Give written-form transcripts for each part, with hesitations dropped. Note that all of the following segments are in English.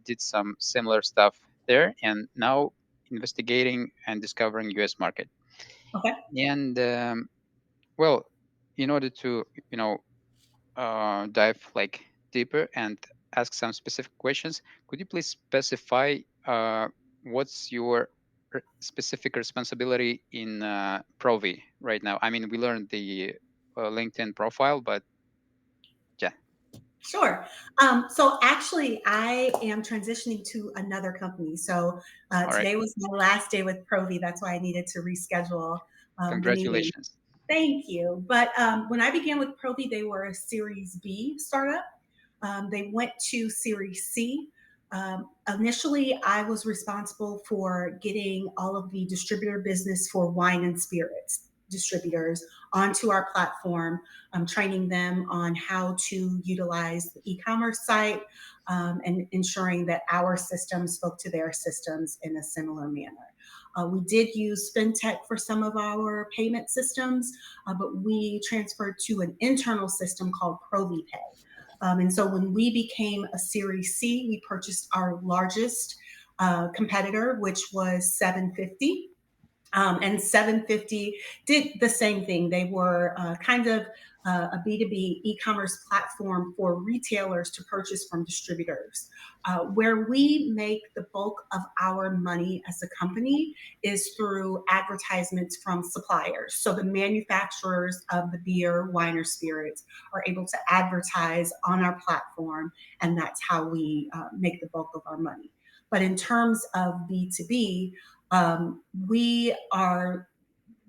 did some similar stuff there, and now investigating and discovering U.S. market. Okay. And well, in order to dive like deeper and ask some specific questions, could you please specify what's your specific responsibility in Provi right now? I mean, we learned the LinkedIn profile, but yeah, Sure. So actually, I am transitioning to another company. So all right. today was my last day with Provi. That's why I needed to reschedule the meeting. Congratulations. Thank you. But when I began with Provi, they were a Series B startup. They went to Series C. Initially, I was responsible for getting all of the distributor business for wine and spirits distributors onto our platform, training them on how to utilize the e-commerce site, and ensuring that our systems spoke to their systems in a similar manner. We did use fintech for some of our payment systems, but we transferred to an internal system called ProviPay. And so when we became a Series C, we purchased our largest competitor, which was 750. And 750 did the same thing. They were kind of a B2B e commerce platform for retailers to purchase from distributors. Where we make the bulk of our money as a company is through advertisements from suppliers. So the manufacturers of the beer, wine, or spirits are able to advertise on our platform, and that's how we make the bulk of our money. But in terms of B2B, we are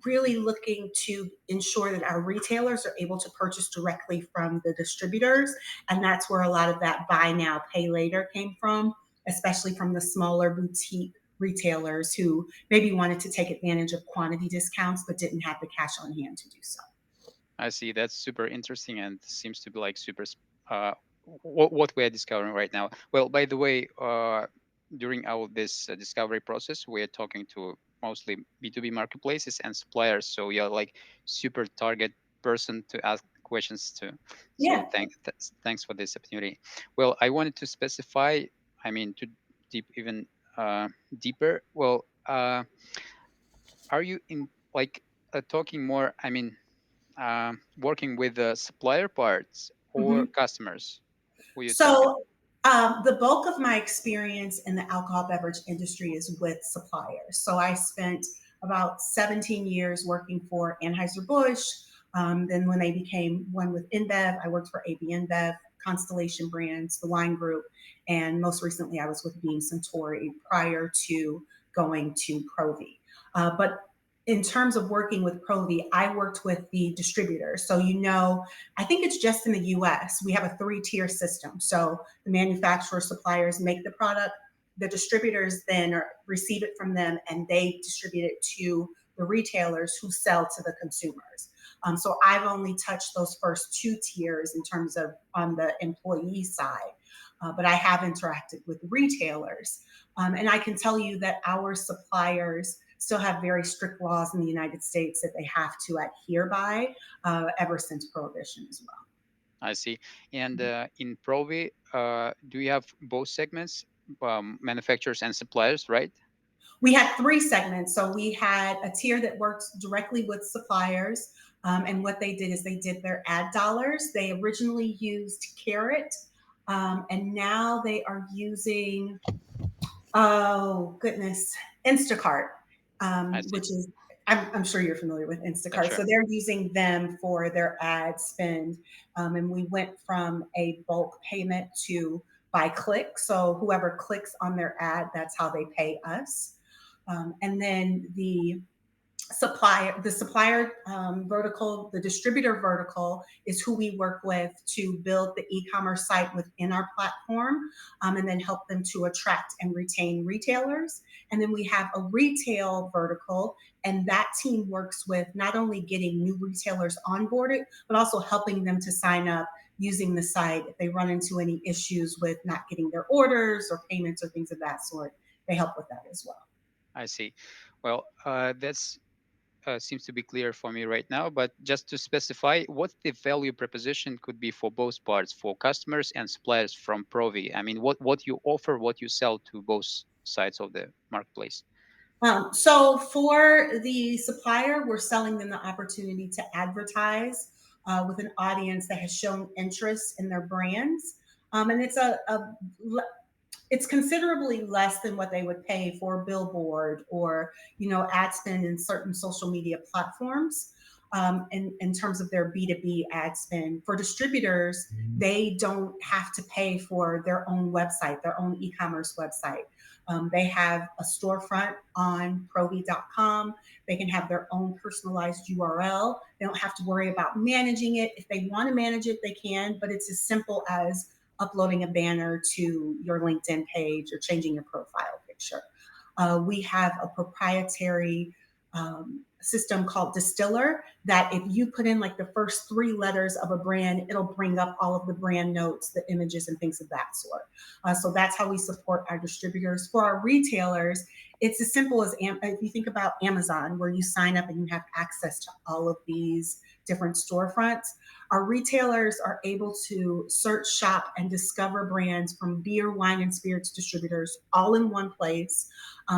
really looking to ensure that our retailers are able to purchase directly from the distributors. And that's where a lot of that buy now, pay later came from, especially from the smaller boutique retailers who maybe wanted to take advantage of quantity discounts but didn't have the cash on hand to do so. I see. That's super interesting and seems to be like super what we are discovering right now. Well, by the way, during our this discovery process, we are talking to mostly B2B marketplaces and suppliers. So you're like super target person to ask questions to. So Yeah. thanks for this opportunity. Well, I wanted to specify. I mean, to deep even deeper. Well, are you in like talking more? I mean, working with the supplier parts or Mhm. customers? Who you talking? So, the bulk of my experience in the alcohol beverage industry is with suppliers. So, I spent about 17 years working for Anheuser-Busch. Then, when they became one with InBev, I worked for AB InBev, Constellation Brands, the wine group, and most recently, I was with Beam Suntory prior to going to Provi. But in terms of working with Provi, I worked with the distributors. So, I think it's just in the US. We have a three-tier system. So the manufacturer suppliers make the product, the distributors then receive it from them, and they distribute it to the retailers who sell to the consumers. So I've only touched those first two tiers in terms of on the employee side, but I have interacted with retailers. And I can tell you that our suppliers still have very strict laws in the United States that they have to adhere by, ever since Prohibition as well. I see. And in Provi, do you have both segments, manufacturers and suppliers, right? We had three segments. So we had a tier that worked directly with suppliers. And what they did is they did their ad dollars. They originally used Carrot, and now they are using, oh goodness, Instacart, I see. which is, I'm sure you're familiar with Instacart. Sure. So they're using them for their ad spend. And we went from a bulk payment to by click. So whoever clicks on their ad, that's how they pay us. And then the supplier vertical, the distributor vertical is who we work with to build the e-commerce site within our platform, and then help them to attract and retain retailers. And then we have a retail vertical, and that team works with not only getting new retailers onboarded, but also helping them to sign up using the site. If they run into any issues with not getting their orders or payments or things of that sort, they help with that as well. I see. Well, that's seems to be clear for me right now. But just to specify, what the value proposition could be for both parts, for customers and suppliers from Provi. I mean, what you offer, what you sell to both sides of the marketplace. So for the supplier, we're selling them the opportunity to advertise with an audience that has shown interest in their brands. And it's considerably less than what they would pay for a billboard or ad spend in certain social media platforms. In terms of their B2B ad spend for distributors, they don't have to pay for their own website, their own e-commerce website. They have a storefront on provi.com. They can have their own personalized URL. They don't have to worry about managing it. If they want to manage it, they can, but it's as simple as uploading a banner to your LinkedIn page or changing your profile picture. We have a proprietary system called Distiller that if you put in like the first three letters of a brand, it'll bring up all of the brand notes, the images, and things of that sort. So that's how we support our distributors. For our retailers, it's as simple as if you think about Amazon, where you sign up and you have access to all of these different storefronts. Our retailers are able to search, shop, and discover brands from beer, wine, and spirits distributors all in one place.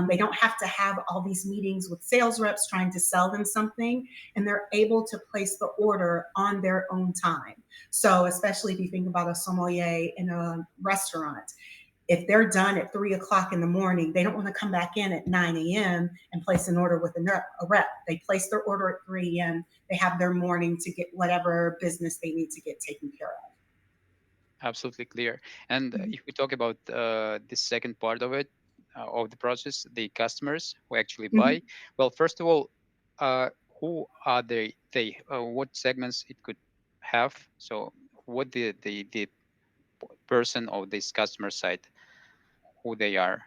They don't have to have all these meetings with sales reps trying to sell them something, and they're able to place the order on their own time. So, especially if you think about a sommelier in a restaurant, if they're done at 3 o'clock in the morning, they don't want to come back in at 9 a.m. and place an order with a rep. They place their order at 3 a.m. They have their morning to get whatever business they need to get taken care Absolutely clear. And of. if we talk about the second part of it, of the process, the customers who actually Mm-hmm. buy. Well, first of all, uh, who are they? What segments it could have? So, what the person of this customer side, who they are,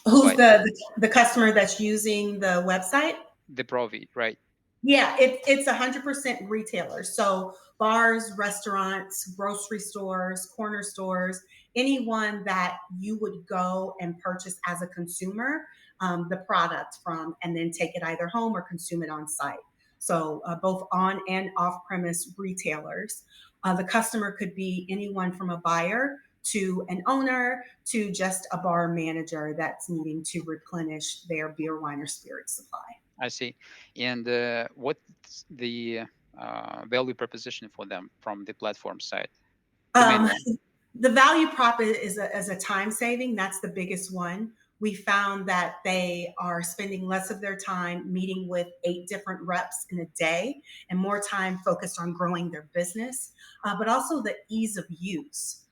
who Who's buys the customer that's using the website? the Provi, right? Yeah, it's 100% retailers. So bars, restaurants, grocery stores, corner stores, anyone that you would go and purchase as a consumer the product from, and then take it either home or consume it on site. So both on and off premise retailers. The customer could be anyone from a buyer to an owner to just a bar manager that's needing to replenish their beer, wine, or spirit supply. I see. And what's the value proposition for them from the platform side? The main Um, one. the value prop is a time saving. That's the biggest one. We found that they are spending less of their time meeting with 8 different reps in a day and more time focused on growing their business, but also the ease of use.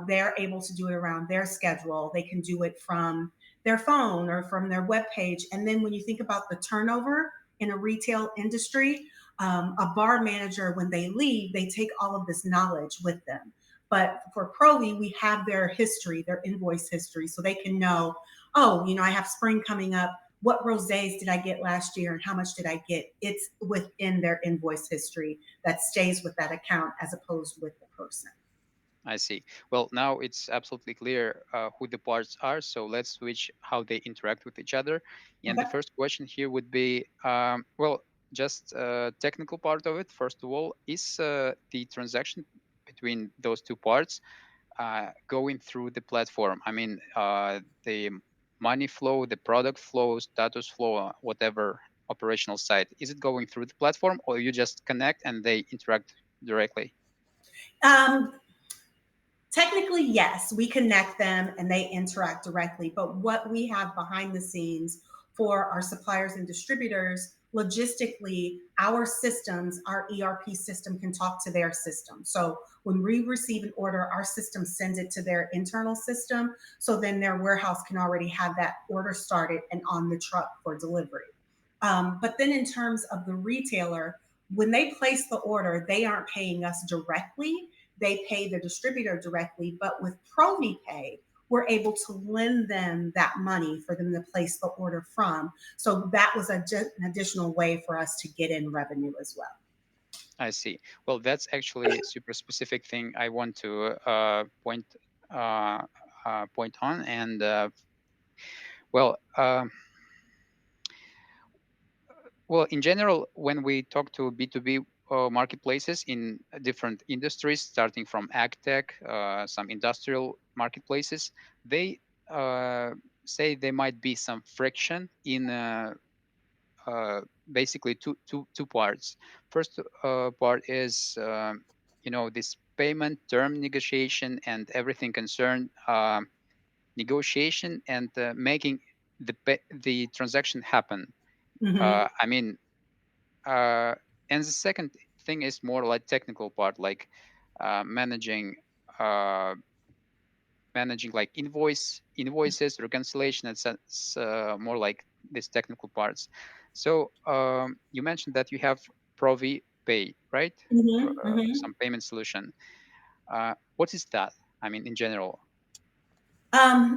They're able to do it around their schedule. They can do it from their phone or from their web page. And then when you think about the turnover in a retail industry, a bar manager, when they leave, they take all of this knowledge with them. But for Provi, we have their history, their invoice history, so they can know, oh, I have spring coming up. What rosés did I get last year and how much did I get? It's within their invoice history that stays with that account as opposed with the person. I see. Well, now it's absolutely clear who the parts are. So let's switch how they interact with each other. And the Okay. first question here would be, well, just technical part of it. First of all, is the transaction between those two parts going through the platform? I mean, the money flow, the product flow, status flow, whatever operational side, is it going through the platform, or you just connect and they interact directly? Um, Technically, yes, we connect them and they interact directly. But what we have behind the scenes for our suppliers and distributors, logistically, our systems, our ERP system can talk to their system. So when we receive an order, our system sends it to their internal system. So then their warehouse can already have that order started and on the truck for delivery. But then in terms of the retailer, when they place the order, they aren't paying us directly, they pay the distributor directly. But with ProviPay, we're able to lend them that money for them to place the order from. So that was an additional way for us to get in revenue as well. I see. Well, that's actually a super specific thing I want to uh, point on. And well, Well, in general, when we talk to B2B marketplaces in different industries, starting from ag tech, some industrial marketplaces, they uh, say there might be some friction in uh, basically two parts. First part is this payment term negotiation and everything concerned negotiation and making the transaction happen. Hmm. I mean, uh, and the second thing is more like technical part, like managing uh, managing like invoices, reconciliation, and more like these technical parts. So you mentioned that you have Provi Pay, right? Hmm. Hmm. Some payment solution. What is that? I mean, in general.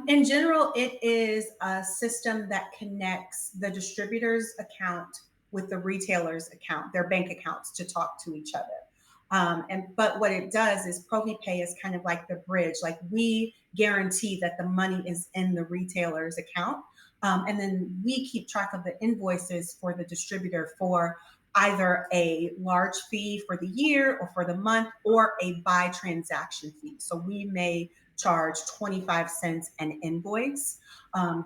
In general, it is a system that connects the distributor's account with the retailer's account, their bank accounts, to talk to each other. But what it does is ProviPay is kind of like the bridge. Like we guarantee that the money is in the retailer's account, and then we keep track of the invoices for the distributor for either a large fee for the year or for the month or a by transaction fee. So we may charge 25 cents an invoice,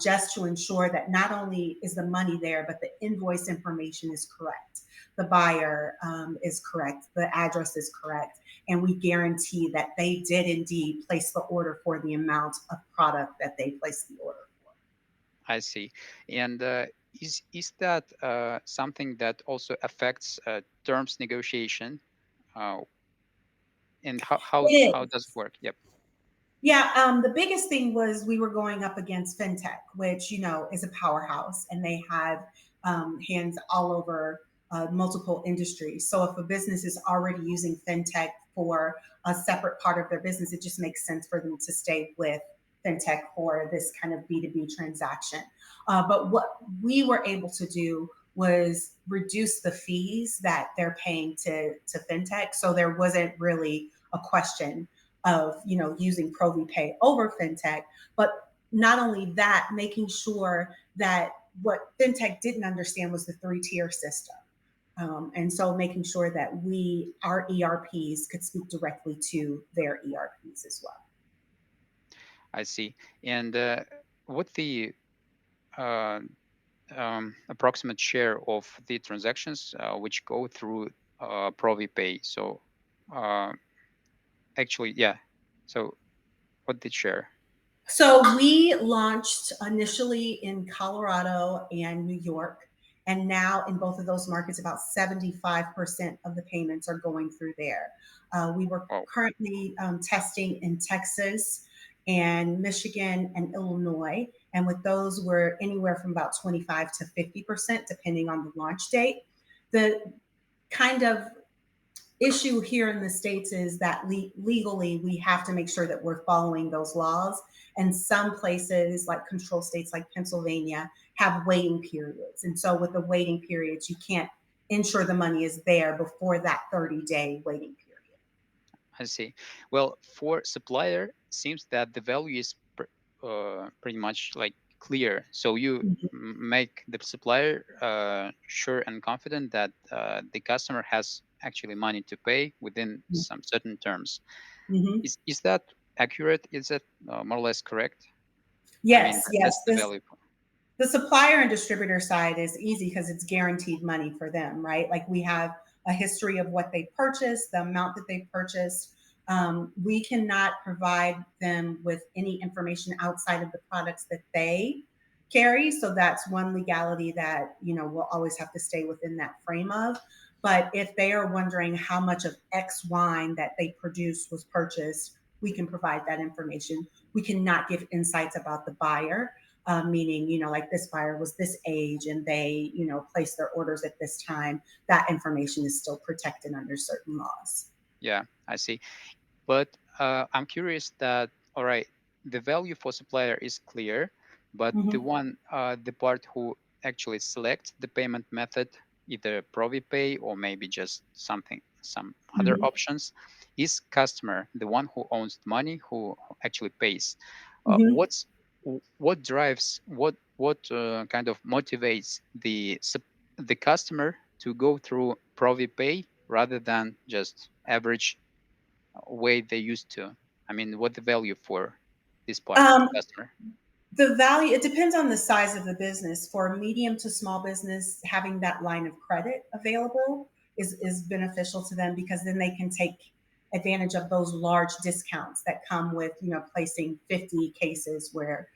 just to ensure that not only is the money there, but the invoice information is correct. The buyer is correct, the address is correct, and we guarantee that they did indeed place the order for the amount of product that they placed the order for. I see. And is that something that also affects terms negotiation? Uh, and It how does it is. work? Yep. Yeah, the biggest thing was we were going up against fintech, which is a powerhouse, and they have hands all over multiple industries. So if a business is already using fintech for a separate part of their business, it just makes sense for them to stay with fintech for this kind of B2B transaction. But what we were able to do was reduce the fees that they're paying to fintech. So there wasn't really a question of using ProviPay over fintech, but not only that, making sure that what fintech didn't understand was the three-tier system. And so making sure that our ERPs could speak directly to their ERPs as well. I see. And what the uh, approximate share of the transactions which go through ProviPay? So uh, actually, yeah. So what did share? So we launched initially in Colorado and New York. And now in both of those markets, about 75% of the payments are going through there. We were Oh, currently testing in Texas and Michigan and Illinois. And with those, we're anywhere from about 25 to 50%, depending on the launch date. The kind of issue here in the states is that legally we have to make sure that we're following those laws, and some places like control states like Pennsylvania have waiting periods, and so with the waiting periods you can't ensure the money is there before that 30-day waiting period. I see. Well, for supplier, seems that the value is pretty much like clear. So you Mm-hmm. make the supplier sure and confident that the customer has actually money to pay within some certain terms. Mm-hmm. Is that accurate? Is that more or less correct? I mean, Yes, yes. that's the value. The supplier and distributor side is easy because it's guaranteed money for them, right? Like we have a history of what they purchased, the amount that they purchased. We cannot provide them with any information outside of the products that they carry. So that's one legality that, we'll always have to stay within that frame of. But if they are wondering how much of X wine that they produced was purchased, we can provide that information. We cannot give insights about the buyer, meaning, like this buyer was this age and they, placed their orders at this time. That information is still protected under certain laws. Yeah, I see. But I'm curious that, all right, the value for supplier is clear, but Mm-hmm. the part who actually selects the payment method, either ProviPay or maybe just some other Mm-hmm. options, is customer, the one who owns the money, who actually pays. Mm-hmm. What drives, what kind of motivates the customer to go through ProviPay rather than just average way they used to? I mean, what the value for this part for the Um, customer? The value, it depends on the size of the business. For medium to small business, having that line of credit available is beneficial to them because then they can take advantage of those large discounts that come with, placing 50 cases where,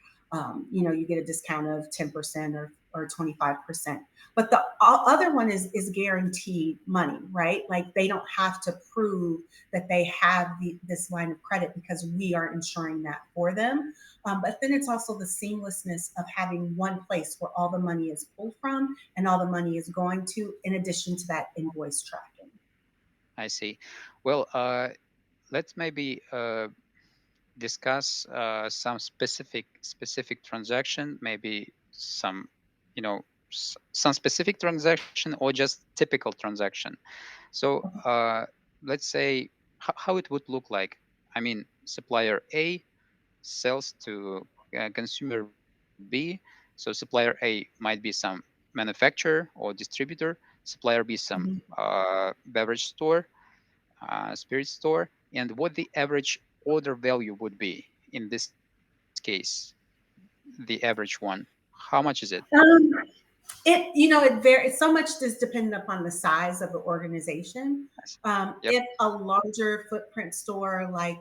you get a discount of 10% or 25%. But the other one is guaranteed money, right? Like they don't have to prove that they have this line of credit because we are insuring that for them. But then it's also the seamlessness of having one place where all the money is pulled from and all the money is going to, in addition to that invoice tracking. I see. Well, let's maybe discuss some specific transaction, maybe some, you know, some specific transaction or just typical transaction. So let's say how it would look like. I mean, supplier A sells to consumer B. So supplier A might be some manufacturer or distributor. Supplier B some Mhm. beverage store, spirit store, and what the average order value would be in this case, the average one. How much is it? Um, it varies so much. Is dependent upon the size of the organization. I see. Yep. If a larger footprint store like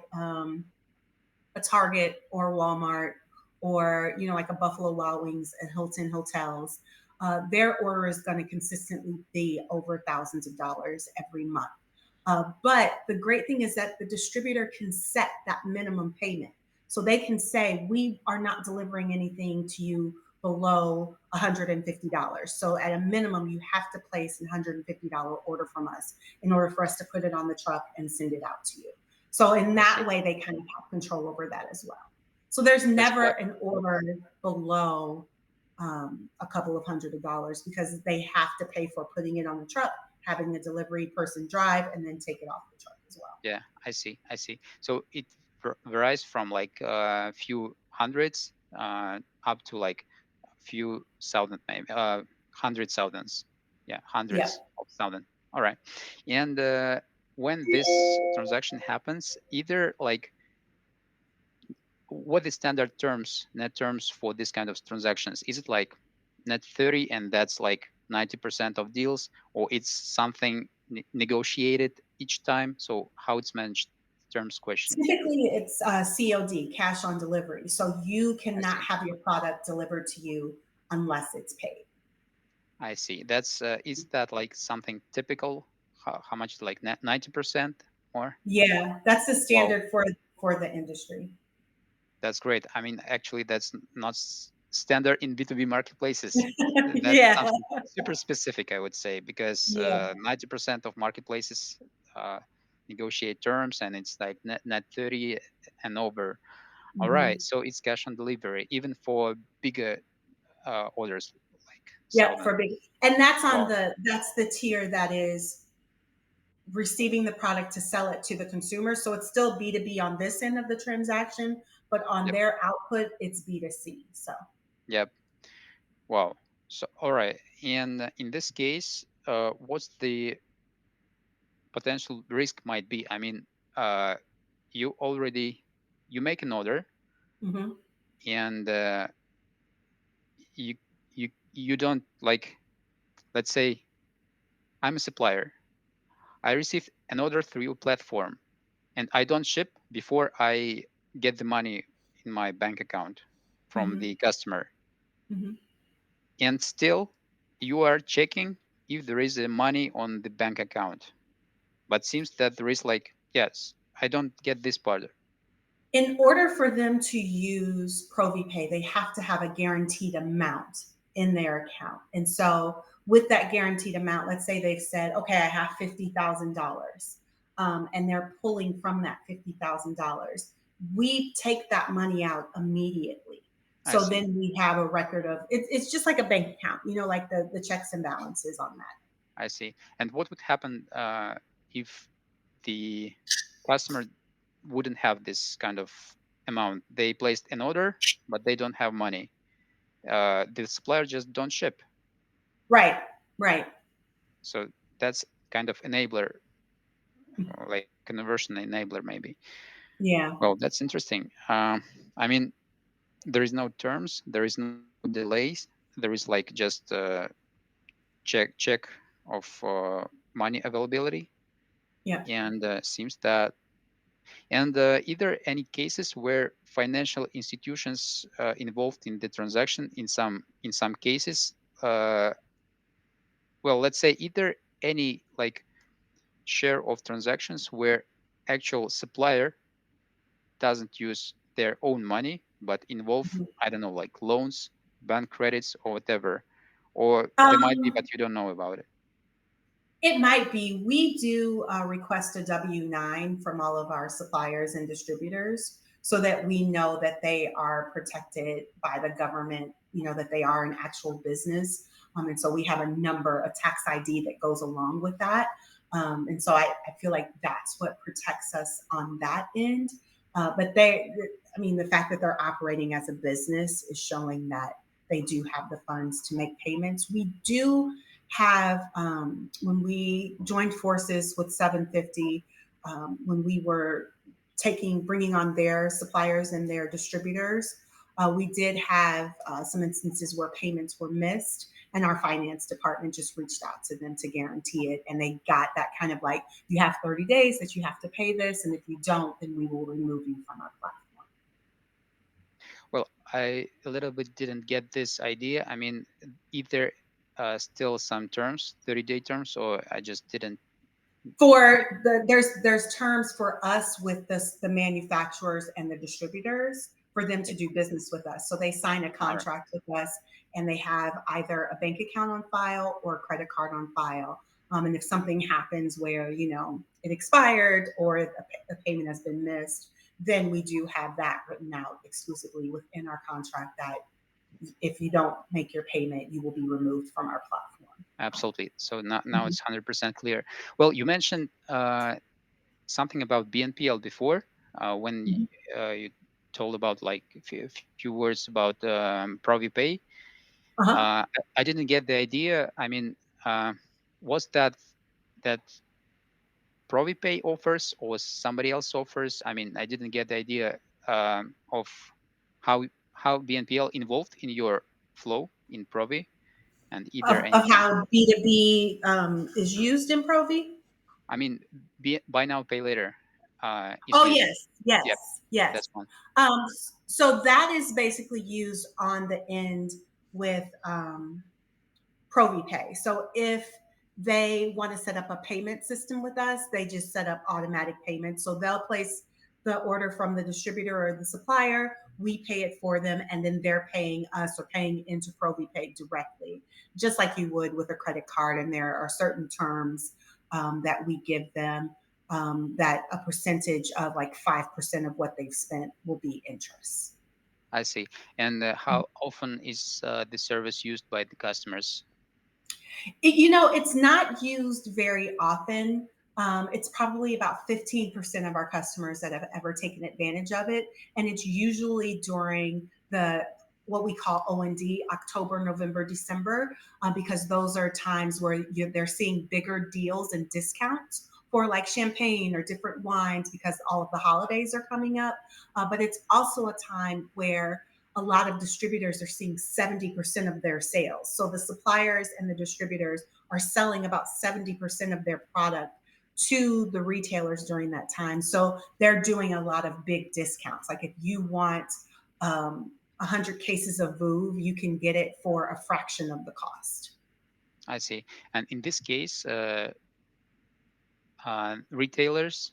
a Target or Walmart or like a Buffalo Wild Wings and Hilton Hotels, their order is going to consistently be over thousands of dollars every month. But the great thing is that the distributor can set that minimum payment. So they can say, we are not delivering anything to you below $150. So at a minimum, you have to place a $150 order from us in order for us to put it on the truck and send it out to you. So in I that see. way, they kind of have control over that as well. So there's That's never quite. an order below a couple of hundred of dollars because they have to pay for putting it on the truck, having the delivery person drive, and then take it off the truck as well. Yeah, I see. I see. So it varies from like a few hundreds up to like a few thousand, maybe hundred thousands. Yeah, Yeah. hundreds of thousand. All right. And when this transaction happens, either like what is standard terms, net terms for this kind of transactions? Is it like net 30 and that's like 90% of deals, or it's something negotiated each time? So how it's managed? Terms question. Typically, it's COD, cash on delivery. So you I cannot see. have your product delivered to you unless it's paid. I see. That's is that like something typical? How much? Like 90% or? Yeah, that's the Wow, standard for the industry. that's great. I mean, actually, that's not standard in B2B marketplaces. That's Yeah, something super specific, I would say, because yeah. 90% of marketplaces uh, negotiate terms, and it's like net 30 and over. All right, Hmm. so it's cash on delivery, even for bigger orders like Yep, Southern. for big, and Wow. that's the tier that is receiving the product to sell it to the consumer. So it's still B2B on this end of the transaction, but on Yep. their output, it's B2C. So Yep. Wow. So, all right. And in this case, what's the potential risk might be? I mean, uh, you already you make an order, mhm, and you you don't like. Let's say I'm a supplier. I received an order through your platform, and I don't ship before I get the money in my bank account from mhm, the customer, mhm. and still you are checking if there is money on the bank account, but seems that there is like, yes, I don't get this part. In order for them to use ProviPay, they have to have a guaranteed amount in their account. And so, with that guaranteed amount, let's say they've said, okay, I have $50,000, and they're pulling from that $50,000. We take that money out immediately. I So see. then we have a record of it's just like a bank account, like the checks and balances on that. I see. And what would happen if the customer wouldn't have this kind of amount? They placed an order, but they don't have money. The supplier just don't ship. Right. Right. So that's kind of enabler, or like conversion enabler maybe. Yeah. Well, that's interesting. I mean, there is no terms, there is no delays, there is like just check of money availability, Yeah. and seems that, and either any cases where financial institutions involved in the transaction in some cases, uh, well, let's say either any like share of transactions where actual supplier doesn't use their own money but involve, Mhm. I don't know, like loans, bank credits, or whatever, or there might be but Um, you don't know about it. It might be. We do request a W-9 from all of our suppliers and distributors so that we know that they are protected by the government, that they are an actual business. And so we have a number, a tax ID that goes along with that. And so I feel like that's what protects us on that end. But I mean, the fact that they're operating as a business is showing that they do have the funds to make payments. We do have when we joined forces with 750, when we were bringing on their suppliers and their distributors, we did have some instances where payments were missed, and our finance department just reached out to them to guarantee it, and they got that kind of like, you have 30 days that you have to pay this, and if you don't, then we will remove you from our platform. Well, I a little bit didn't get this idea. I mean, either still some terms, 30-day terms, or I just didn't. There's terms for us with the manufacturers and the distributors for them to Okay, do business with us. So they sign a all right, contract with us, and they have either a bank account on file or a credit card on file. And if something happens where it expired or a payment has been missed, then we do have that written out exclusively within our contract that if you don't make your payment, you will be removed from our platform. absolutely. So now Mhm, it's 100% clear. Well, you mentioned something about BNPL before, when mhm. you told about like a few words about ProviPay. Uh-huh. I didn't get the idea. I mean, was that ProviPay offers or somebody else offers? I mean, I didn't get the idea of how BNPL involved in your flow in Provi, and either any Of example. how B2B is used in Provi? I mean, buy now, pay later is Oh, used. yes, yes, Yep, yes. that's one. Um, so that is basically used on the end with ProviPay. So if they want to set up a payment system with us, they just set up automatic payments. So they'll place the order from the distributor or the supplier, we pay it for them, and then they're paying us or paying into ProviPay directly, just like you would with a credit card. And there are certain terms that we give them, that a percentage of like 5% of what they've spent will be interest. I see. And how often is the service used by the customers? It's not used very often. It's probably about 15% of our customers that have ever taken advantage of it. And it's usually during the what we call OND, October, November, December, because those are times where they're seeing bigger deals and discounts for like champagne or different wines because all of the holidays are coming up. But it's also a time where a lot of distributors are seeing 70% of their sales. So the suppliers and the distributors are selling about 70% of their product to the retailers during that time. So they're doing a lot of big discounts. Like if you want 100 cases of Vouv, you can get it for a fraction of the cost. I see. And in this case, retailers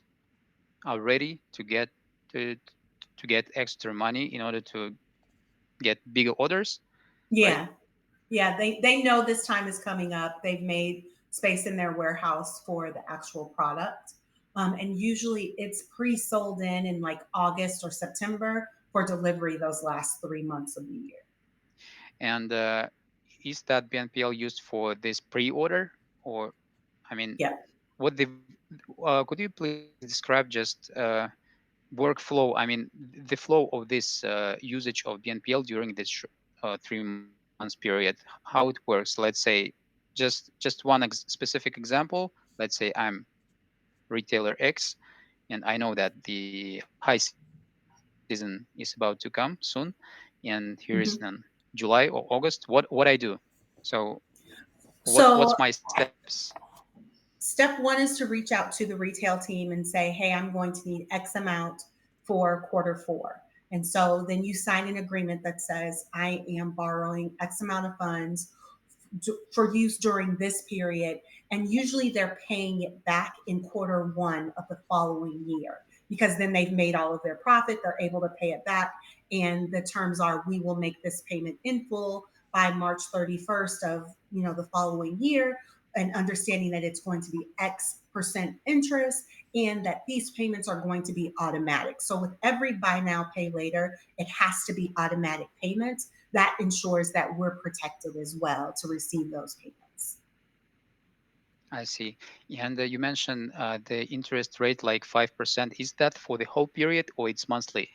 are ready to to get extra money in order to get bigger orders, right? Yeah. Yeah, they know this time is coming up. They've made space in their warehouse for the actual product. And usually it's pre-sold in like August or September for delivery those last 3 months of the year. And is that BNPL used for this pre-order, or I mean, Yeah. what the could you please describe just workflow? I mean, the flow of this usage of BNPL during this 3 months period, how it works. Let's say. just one specific example. Let's say I'm retailer X, and I know that the high season is about to come soon, and here is in Mhm. July or August. What I do? So what's my So steps? step one is to reach out to the retail team and say, hey, I'm going to need X amount for quarter four. And so then you sign an agreement that says, I am borrowing X amount of funds for use during this period. And usually they're paying it back in quarter one of the following year because then they've made all of their profit. They're able to pay it back. And the terms are, we will make this payment in full by March 31st of, the following year, and understanding that it's going to be X% interest and that these payments are going to be automatic. So with every buy now, pay later, it has to be automatic payments. That ensures that we're protected as well to receive those payments. I see. And you mentioned the interest rate like 5%. Is that for the whole period or it's monthly?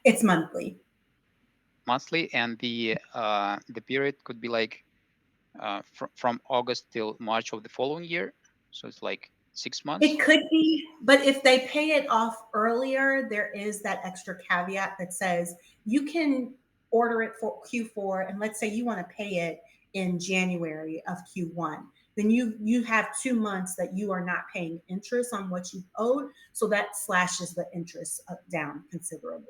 It's monthly. Monthly, and the period could be like from August till March of the following year. So it's like 6 months. It could be, but if they pay it off earlier, there is that extra caveat that says you can order it for Q4, and let's say you want to pay it in January of Q1. Then you have 2 months that you are not paying interest on what you owed, so that slashes the interest down considerably.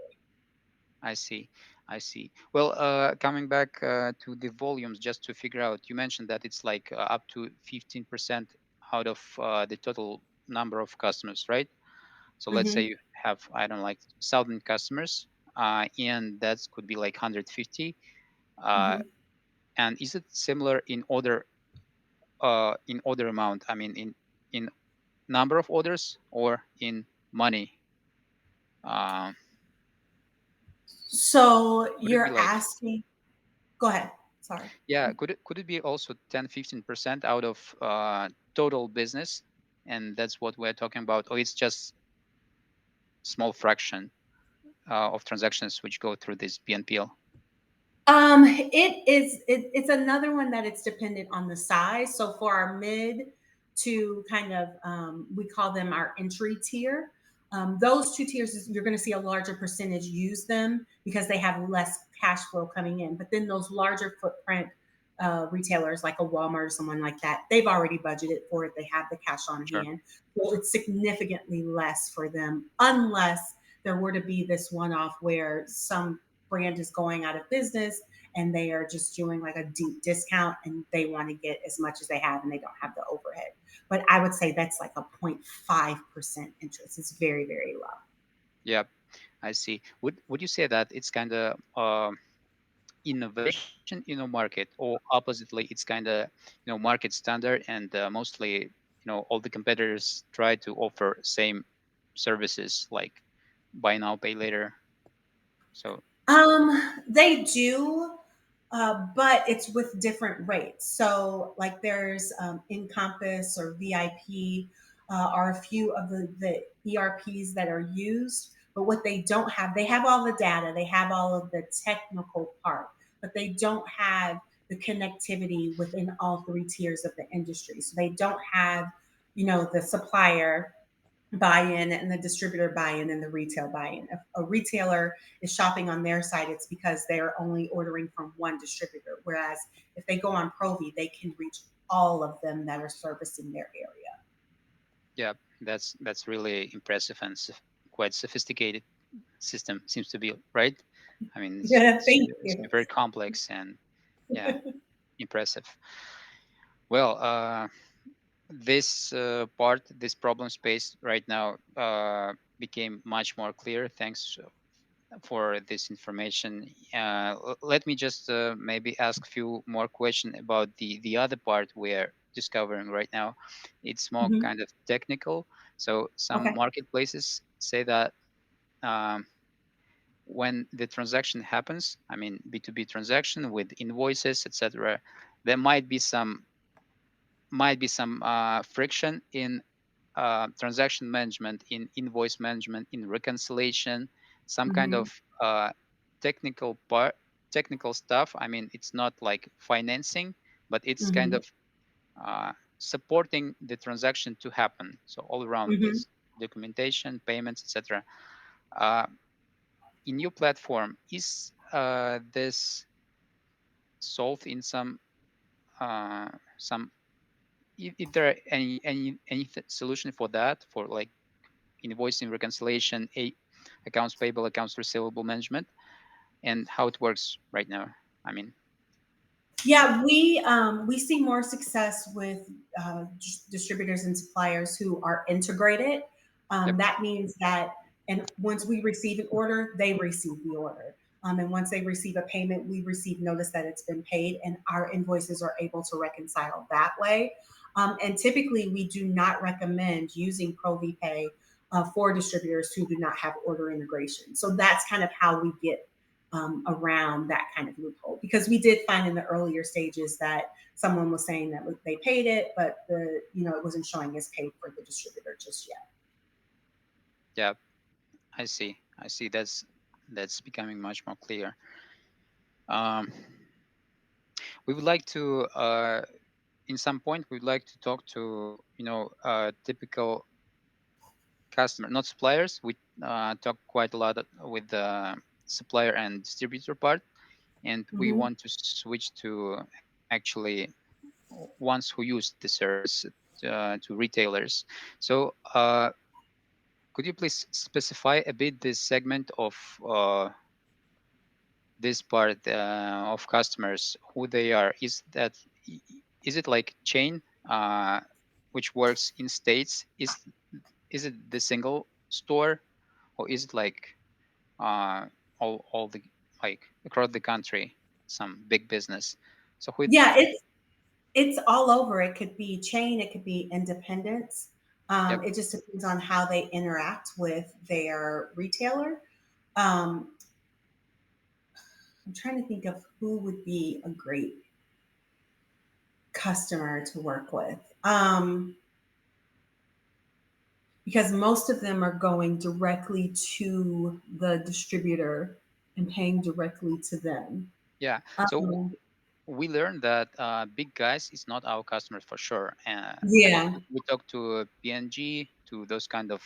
I see. I see. Well, coming back to the volumes, just to figure out, you mentioned that it's like up to 15% out of the total number of customers, right? So let's say Mm-hmm. you have, I don't know, like 1,000 customers, and that could be like 150. Uh, Mm-hmm. and is it similar in order amount? I mean, in number of orders or in money? Uh, So could it be you're like, asking, go ahead. Sorry. yeah, could it be also 10-15% out of total business, and that's what we're talking about, or it's just small fraction of transactions which go through this BNPL? It's another one that it's dependent on the size. So for our mid to kind of we call them our entry tier. Those two tiers, you're going to see a larger percentage use them because they have less cash flow coming in. But then those larger footprint retailers like a Walmart or someone like that, they've already budgeted for it. They have the cash on Sure. hand. So it's significantly less for them unless there were to be this one off where some brand is going out of business and they are just doing like a deep discount and they want to get as much as they have and they don't have the overhead. But I would say that's like a 0.5% interest. It's very, very low. Yeah, I see. Would you say that it's kind of innovation in a market, or oppositely, it's kind of market standard, and mostly all the competitors try to offer same services like buy now pay later. So They do, but it's with different rates. So, like, there's Encompass or VIP are a few of the ERPs that are used. But what they don't have, they have all the data, they have all of the technical part, but they don't have the connectivity within all three tiers of the industry. So they don't have, the supplier buy-in and the distributor buy-in and the retail buy-in. If a retailer is shopping on their site, it's because they're only ordering from one distributor. Whereas if they go on Provi, they can reach all of them that are servicing their area. yeah, that's really impressive and quite sophisticated system seems to be, right? I mean, it's Yeah, thank you. very complex and yeah, impressive. Well, this problem space right now became much more clear. Thanks for this information. Let me just maybe ask a few more questions about the other part we're discovering right now. It's more Mhm. kind of technical. So some Okay. marketplaces say that um, when the transaction happens, I mean B2B transaction with invoices, etc., there might be some friction in transaction management, in invoice management, in reconciliation, some kind of Hmm. uh, technical part, technical stuff. I mean, it's not like financing, but it's kind Hmm. of supporting the transaction to happen. So all around Hmm. this documentation, payments, etc. Uh, in your platform, is this solved in some if there are any solution for that, for like invoicing reconciliation, accounts payable, accounts receivable management, and how it works right now? I mean, Yeah, we see more success with distributors and suppliers who are integrated. yep, That means that, and once we receive an order, they receive the order. And once they receive a payment, we receive notice that it's been paid, and our invoices are able to reconcile that way. And typically, we do not recommend using ProVPay for distributors who do not have order integration. So that's kind of how we get around that kind of loophole, because we did find in the earlier stages that someone was saying that they paid it, but it wasn't showing as paid for the distributor just yet. yeah, I see. That's becoming much more clear. Um, we would like to, in some point, we would like to talk to typical customer, not suppliers. We talk quite a lot with the supplier and distributor part, and we Mm-hmm. want to switch to actually ones who use the service, to retailers. So, could you please specify a bit this segment of this part of customers, who they are? Is it like chain, which works in states? Is it the single store, or is it like uh, all the, like across the country, some big business? So who? Yeah, it's all over. It could be chain, it could be independence. Yep. It just depends on how they interact with their retailer. Um, I'm trying to think of who would be a great customer to work with. Because most of them are going directly to the distributor and paying directly to them. Yeah. So Um, we learned that big guys is not our customers for sure. I mean, yeah. we talk to PNG, to those kind of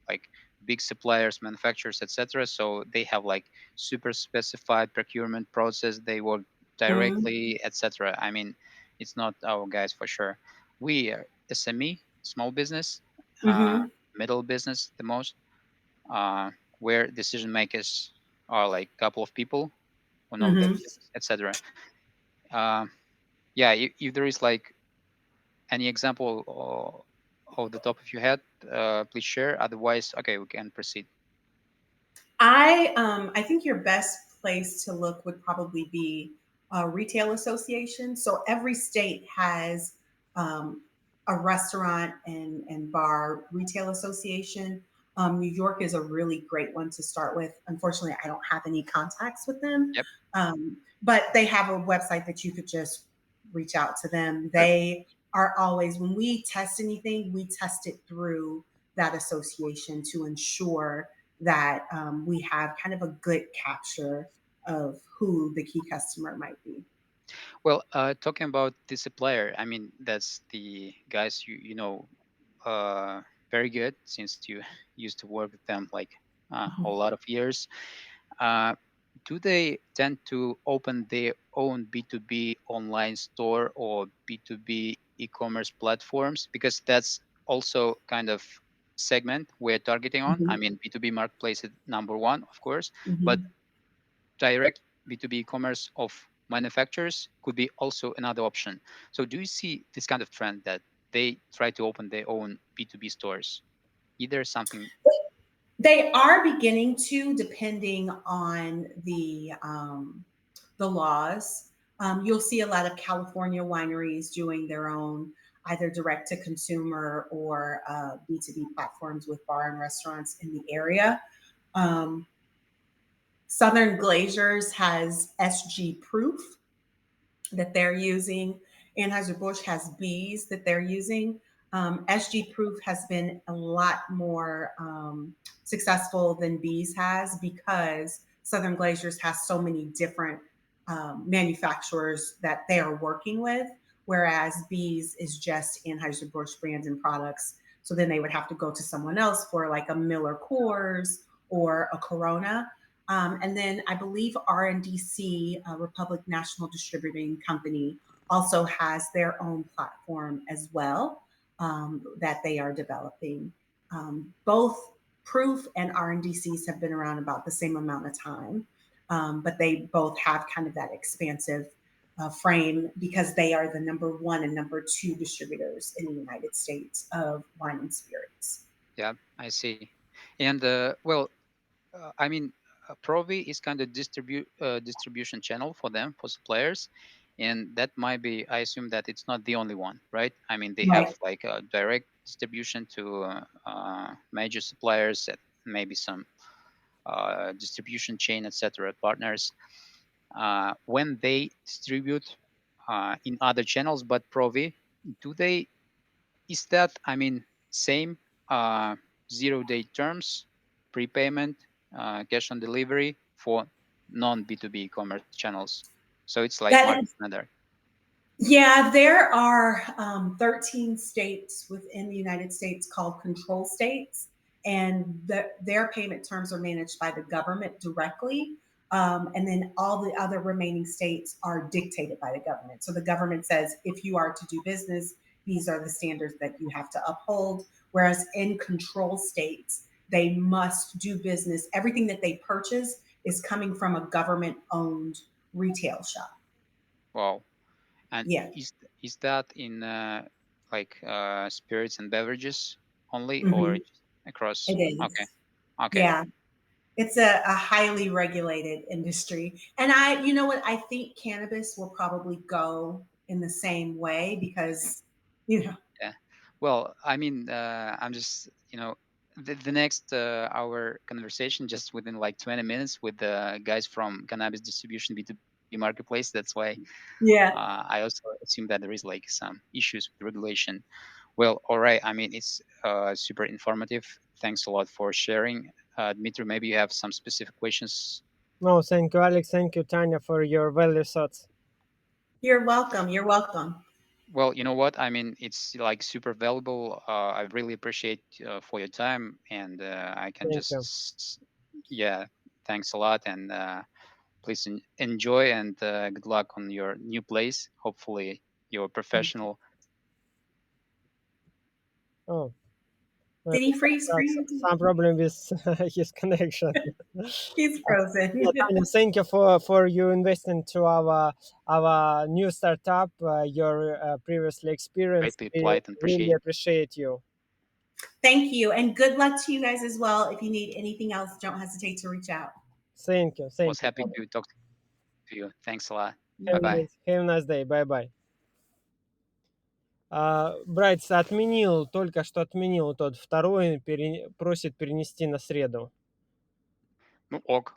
like big suppliers, manufacturers, etc. So they have like super specified procurement process. They work Mm-hmm. directly, etc. I mean, it's not our guys for sure. We are SME, small business, uh, Mm-hmm. middle business, the most, uh, where decision makers are like couple of people who know the Mm-hmm. business, etc. Uh, yeah, if there is like any example of the top of your head, please share. Otherwise, okay, we can proceed. I think your best place to look would probably be a retail association. So every state has um, a restaurant and bar retail association. New York is a really great one to start with. Unfortunately, I don't have any contacts with them, Yep. but they have a website that you could just reach out to them. Yep. They are always, when we test anything, we test it through that association to ensure that we have kind of a good capture of who the key customer might be. Well, talking about the supplier, I mean that's the guys uh, very good, since you used to work with them like a whole lot of years. Uh, do they tend to open their own B2B online store or B2B e-commerce platforms? Because that's also kind of segment we're targeting on. I Mm-hmm. mean, B2B marketplace is number one, of course, but Mm-hmm. direct B2B e-commerce of manufacturers could be also another option. So do you see this kind of trend that they try to open their own B2B stores? Either something. They are beginning to, depending on the laws. You'll see a lot of California wineries doing their own either direct to consumer or B2B platforms with bar and restaurants in the area. Um, Southern Glaziers has SG Proof that they're using. Anheuser-Busch has B's that they're using. SG Proof has been a lot more successful than B's has, because Southern Glaziers has so many different manufacturers that they are working with. whereas B's is just Anheuser-Busch brands and products. So then they would have to go to someone else for like a Miller Coors or a Corona. And then I believe RNDC, Republic National Distributing Company, also has their own platform as well that they are developing. Both Proof and RNDCs have been around about the same amount of time, but they both have kind of that expansive frame because they are the number one and number two distributors in the United States of wine and spirits. Yeah, I see. And well, I mean, Provi is kind of distribution channel for them for suppliers, and that might be. I assume that it's not the only one, right? I mean, they have Right. like a direct distribution to major suppliers, and maybe some distribution chain, etc. partners. When they distribute in other channels, but Provi, do they is that, I mean, same uh, 0 day terms, prepayment, cash on delivery for non B2B commerce channels? So it's like That market is standard, Yeah, there are 13 states within the United States called control states, and their payment terms are managed by the government directly. And then all the other remaining states are dictated by the government. So the government says if you are to do business, these are the standards that you have to uphold. Whereas in control states, they must do business. Everything that they purchase is coming from a government owned retail shop. wow. And Yeah. is that in like spirits and beverages only, or Mhm. just across? It Okay, is. okay, Yeah. It's a highly regulated industry. And you know what? I think cannabis will probably go in the same way because, you know, yeah. Well, I mean, I'm just, the next our conversation just within like 20 minutes with the guys from cannabis distribution B2B marketplace. That's why yeah, I also assume that there is like some issues with regulation. Well, all right. I mean, it's super informative. Thanks a lot for sharing. Dmitry, maybe you have some specific questions. No, thank you, Alex. Thank you, Tanya, for your value thoughts. you're welcome. You're welcome. Well, you know what? I mean, it's like super valuable. I really appreciate for your time, and I can Thank you. just, yeah, thanks a lot, and please enjoy and good luck on your new place. Hopefully, you're professional. Oh, Did we he freeze for have you? some problem with his connection. He's frozen. Yeah, Tanya, thank you for you investing to our new startup. Your previously experience, Greatly we applied and really appreciate. appreciate you. Thank you. And good luck to you guys as well. If you need anything else, don't hesitate to reach out. Thank Was you, happy Tanya. to talk to you. Thanks a lot. Bye bye. Have a nice day. Bye bye. Братец отменил, только что отменил тот второй, просит перенести на среду. Ну, ок.